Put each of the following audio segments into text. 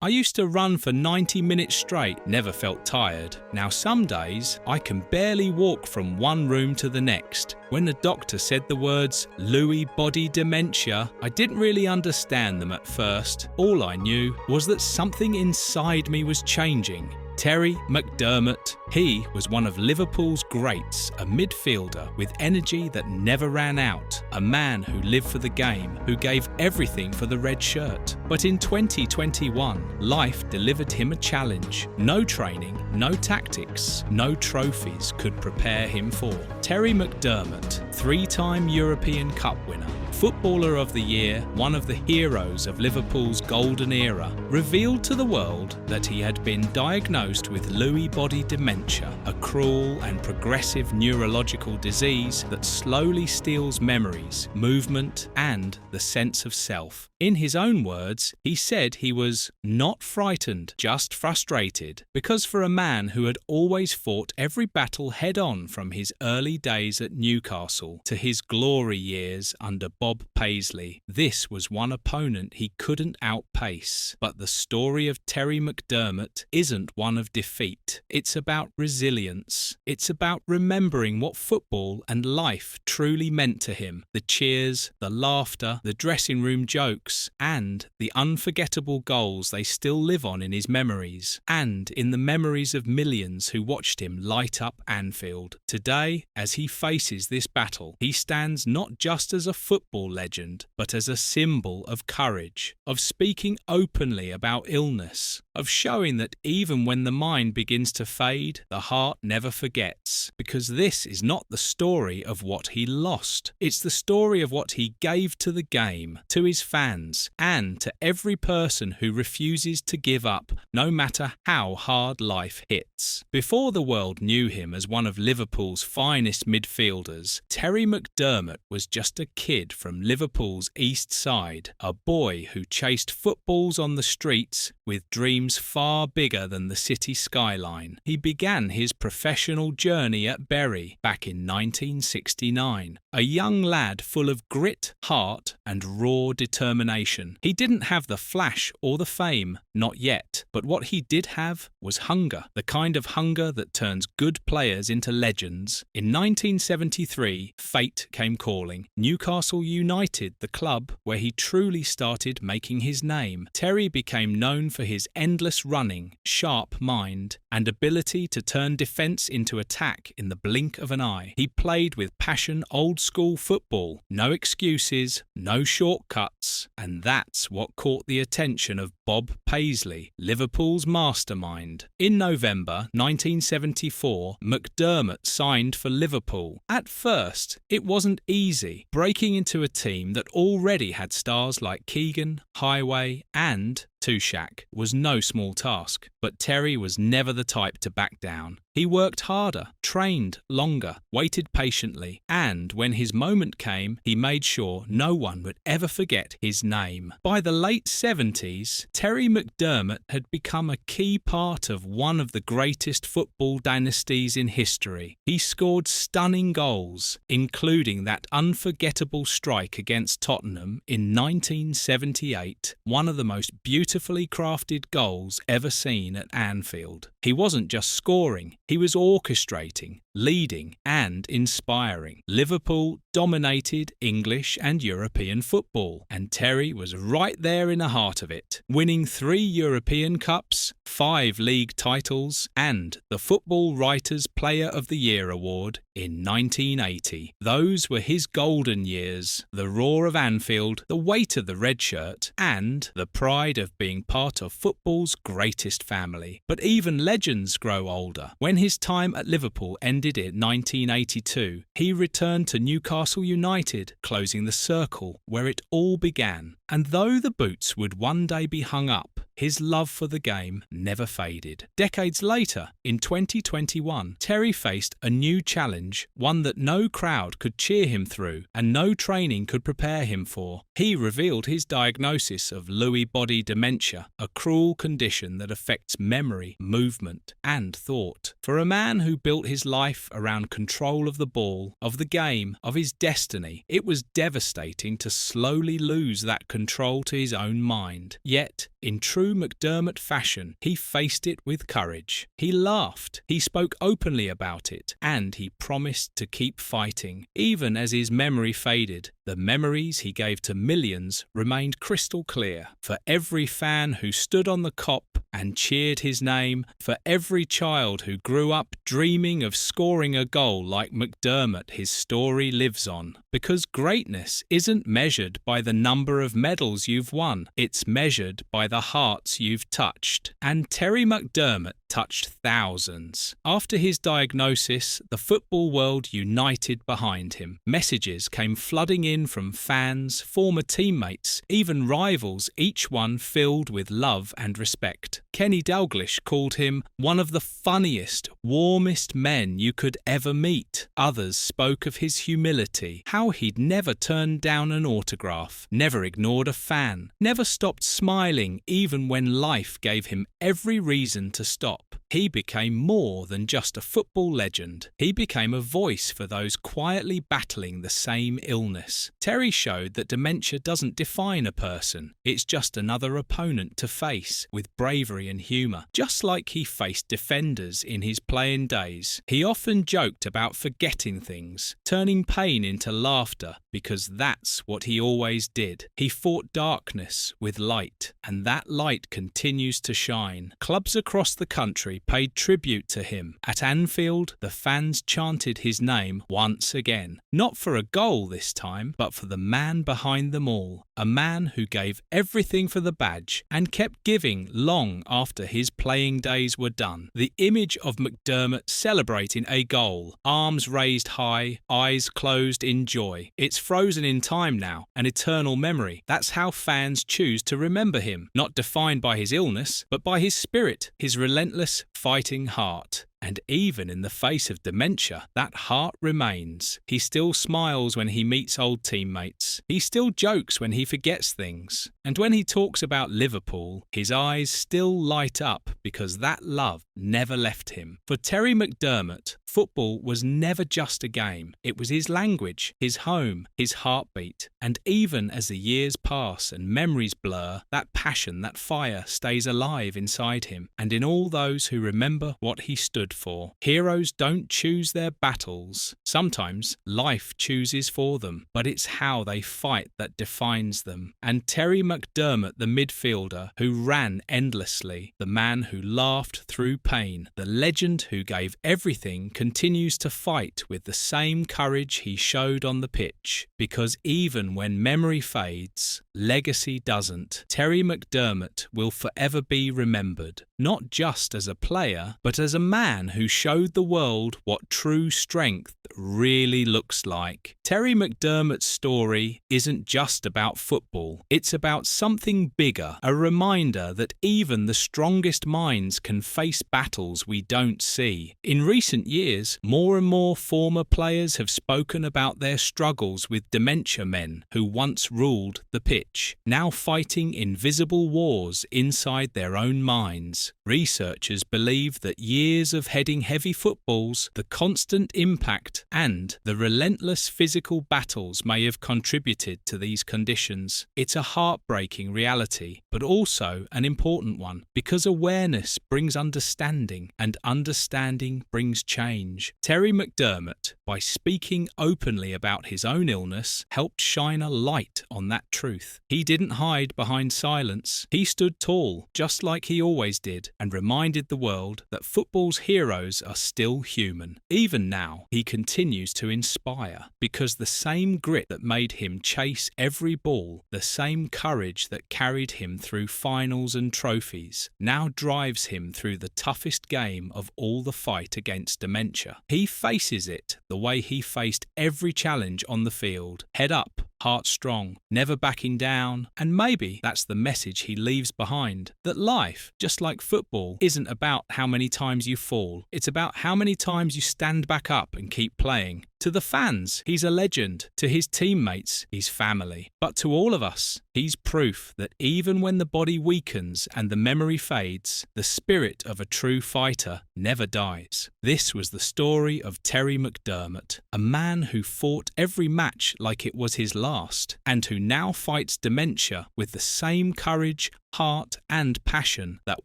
I used to run for 90 minutes straight, never felt tired. Now some days, I can barely walk from one room to the next. When the doctor said the words Lewy body dementia, I didn't really understand them at first. All I knew was that something inside me was changing. Terry McDermott. He was one of Liverpool's greats, a midfielder with energy that never ran out, a man who lived for the game, who gave everything for the red shirt. But in 2021, life delivered him a challenge. No training, no tactics, no trophies could prepare him for. Terry McDermott, three-time European Cup winner, Footballer of the Year, one of the heroes of Liverpool's golden era, revealed to the world that he had been diagnosed with Lewy body dementia, a cruel and progressive neurological disease that slowly steals memories, movement, and the sense of self. In his own words, he said he was not frightened, just frustrated, because for a man who had always fought every battle head-on from his early days at Newcastle to his glory years under Bob Paisley, this was one opponent he couldn't outpace. But the story of Terry McDermott isn't one of defeat. It's about resilience. It's about remembering what football and life truly meant to him. The cheers, the laughter, the dressing room jokes, and the unforgettable goals they still live on in his memories, and in the memories of millions who watched him light up Anfield. Today, as he faces this battle, he stands not just as a football legend, but as a symbol of courage, of speaking openly about illness, of showing that even when the mind begins to fade, the heart never forgets. Because this is not the story of what he lost. It's the story of what he gave to the game, to his fans, and to every person who refuses to give up, no matter how hard life hits. Before the world knew him as one of Liverpool's finest midfielders, Terry McDermott was just a kid from Liverpool's East Side, a boy who chased footballs on the streets with dreams far bigger than the city skyline. He began his professional journey at Bury back in 1969, a young lad full of grit, heart, and raw determination. He didn't have the flash or the fame, not yet, but what he did have was hunger, the kind of hunger that turns good players into legends. In 1973, fate came calling. Newcastle United, the club where he truly started making his name. Terry became known for his endless running, sharp mind, and ability to turn defence into attack in the blink of an eye. He played with passion, old-school football, no excuses, no shortcuts, and that's what caught the attention of Bob Paisley, Liverpool's mastermind. In November 1974, McDermott signed for Liverpool. At first, it wasn't easy. Breaking into a team that already had stars like Keegan, Highway, and Tuchak was no small task, but Terry was never the type to back down. He worked harder, trained longer, waited patiently, and when his moment came, he made sure no one would ever forget his name. By the late 70s, Terry McDermott had become a key part of one of the greatest football dynasties in history. He scored stunning goals, including that unforgettable strike against Tottenham in 1978, one of the most beautifully crafted goals ever seen at Anfield. He wasn't just scoring, he was orchestrating, leading, and inspiring. Liverpool dominated English and European football, and Terry was right there in the heart of it, winning 3 European Cups, 5 league titles, and the Football Writers' Player of the Year award in 1980. Those were his golden years, the roar of Anfield, the weight of the red shirt, and the pride of being part of football's greatest family. But even legends grow older. When his time at Liverpool ended in 1982, he returned to Newcastle United, closing the circle where it all began. And though the boots would one day be hung up, his love for the game never faded. Decades later, in 2021, Terry faced a new challenge, one that no crowd could cheer him through and no training could prepare him for. He revealed his diagnosis of Lewy body dementia, a cruel condition that affects memory, movement, and thought. For a man who built his life around control of the ball, of the game, of his destiny, it was devastating to slowly lose that control to his own mind. Yet, in true true McDermott fashion, he faced it with courage. He laughed, he spoke openly about it, and he promised to keep fighting. Even as his memory faded, the memories he gave to millions remained crystal clear. For every fan who stood on the Kop and cheered his name, for every child who grew up dreaming of scoring a goal like McDermott, his story lives on. Because greatness isn't measured by the number of medals you've won, it's measured by the hearts you've touched. And Terry McDermott touched thousands. After his diagnosis, the football world united behind him. Messages came flooding in from fans, former teammates, even rivals, each one filled with love and respect. Kenny Dalglish called him one of the funniest, warmest men you could ever meet. Others spoke of his humility, how he'd never turned down an autograph, never ignored a fan, never stopped smiling even when life gave him every reason to stop. He became more than just a football legend. He became a voice for those quietly battling the same illness. Terry showed that dementia doesn't define a person. It's just another opponent to face, with bravery and humour, just like he faced defenders in his playing days. He often joked about forgetting things, turning pain into laughter, because that's what he always did. He fought darkness with light, and that light continues to shine. Clubs across the country paid tribute to him. At Anfield, the fans chanted his name once again. Not for a goal this time, but for the man behind them all. A man who gave everything for the badge and kept giving long after his playing days were done. The image of McDermott celebrating a goal, arms raised high, eyes closed in joy. It's frozen in time now, an eternal memory. That's how fans choose to remember him, not defined by his illness, but by his spirit, his relentless fighting heart. And even in the face of dementia, that heart remains. He still smiles when he meets old teammates. He still jokes when he forgets things. And when he talks about Liverpool, his eyes still light up because that love never left him. For Terry McDermott, football was never just a game. It was his language, his home, his heartbeat. And even as the years pass and memories blur, that passion, that fire stays alive inside him and in all those who remember what he stood for. Heroes don't choose their battles. Sometimes life chooses for them, but it's how they fight that defines them. And Terry McDermott, the midfielder who ran endlessly, the man who laughed through pain, the legend who gave everything, continues to fight with the same courage he showed on the pitch. Because even when memory fades, legacy doesn't. Terry McDermott will forever be remembered, not just as a player, but as a man who showed the world what true strength really looks like. Terry McDermott's story isn't just about football. It's about something bigger, a reminder that even the strongest minds can face battles we don't see. In recent years, more and more former players have spoken about their struggles with dementia men who once ruled the pitch, now fighting invisible wars inside their own minds. Researchers believe that years of heading heavy footballs, the constant impact, and the relentless physical battles may have contributed to these conditions. It's a heartbreaking reality, but also an important one, because awareness brings understanding, and understanding brings change. Terry McDermott, by speaking openly about his own illness, helped shine a light on that truth. He didn't hide behind silence. He stood tall, just like he always did, and reminded the world that football's heroes are still human. Even now, he continues to inspire, because the same grit that made him chase every ball, the same courage that carried him through finals and trophies, now drives him through the toughest game of all, the fight against dementia. He faces it the way he faced every challenge on the field, head up, heart strong, never backing down. And maybe that's the message he leaves behind, that life, just like football, isn't about how many times you fall. It's about how many times you stand back up and keep playing. To the fans, he's a legend. To his teammates, he's family. But to all of us, he's proof that even when the body weakens and the memory fades, the spirit of a true fighter never dies. This was the story of Terry McDermott, a man who fought every match like it was his last, and who now fights dementia with the same courage, heart and passion that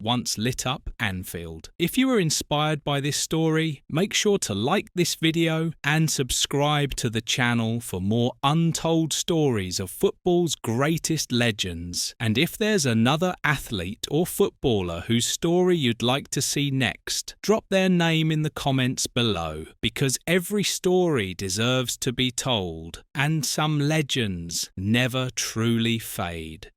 once lit up Anfield. If you were inspired by this story, make sure to like this video and subscribe to the channel for more untold stories of football's greatest legends. And if there's another athlete or footballer whose story you'd like to see next, drop their name in the comments below, because every story deserves to be told, and some legends never truly fade.